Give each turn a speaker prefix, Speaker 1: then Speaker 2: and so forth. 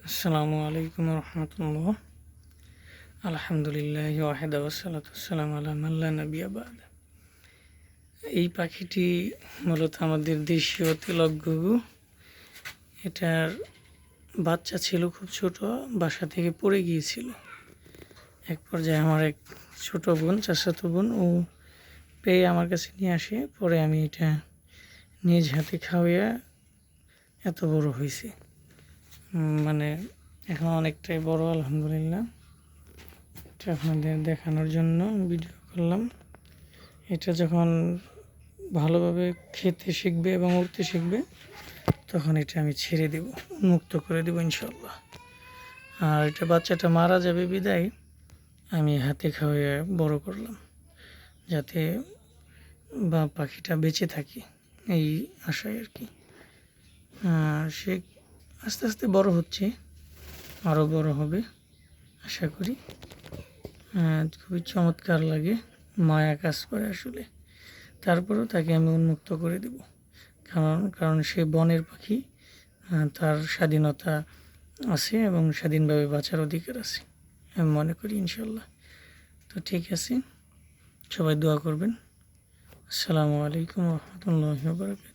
Speaker 1: আসসালামু আলাইকুম রহমতুল্লাহ। আলহামদুলিল্লাহ ওয়াহিদা ওয়াসসালাতু ওয়াসসালামু আলা মান লা নাবিয়্যা বা'দ। এই পাখিটি মূলত আমাদের দেশীয় তিলক ঘুঘু। এটার বাচ্চা ছিল খুব ছোট, বাসা থেকে পড়ে গিয়েছিল। এক পর্যায়ে আমার এক ছোট বোন, চাচাতো বোন, ও পেয়ে আমার কাছে নিয়ে আসে। পরে আমি এটা নিজ হাতে খাওয়াইয়া এত বড় হয়েছে। মানে এখন অনেকটাই বড়, আলহামদুলিল্লাহ। এটা আপনাদের দেখানোর জন্য ভিডিও করলাম। এটা যখন ভালোভাবে খেতে শিখবে এবং উড়তে শিখবে, তখন এটা আমি ছেড়ে দেব, মুক্ত করে দেবো ইনশাল্লাহ। আর এটা বাচ্চাটা মারা যাবে বিদায় আমি হাতে খাওয়াইয়া বড় করলাম, যাতে বা পাখিটা বেঁচে থাকে, এই আশায় আর কি। সে আস্তে আস্তে বড় হচ্ছে, আরও বড় হবে আশা করি। খুবই চমৎকার লাগে, মায়া কাজ করে আসলে। তারপরেও তাকে আমি উন্মুক্ত করে দেব, কারণ সে বনের পাখি, তার স্বাধীনতা আছে এবং স্বাধীনভাবে বাঁচার অধিকার আছে আমি মনে করি ইনশাল্লাহ। তো ঠিক আছে, সবাই দোয়া করবেন। আসসালামু আলাইকুম রহমতুল্লাহি ওয়া বারাকাতুহু।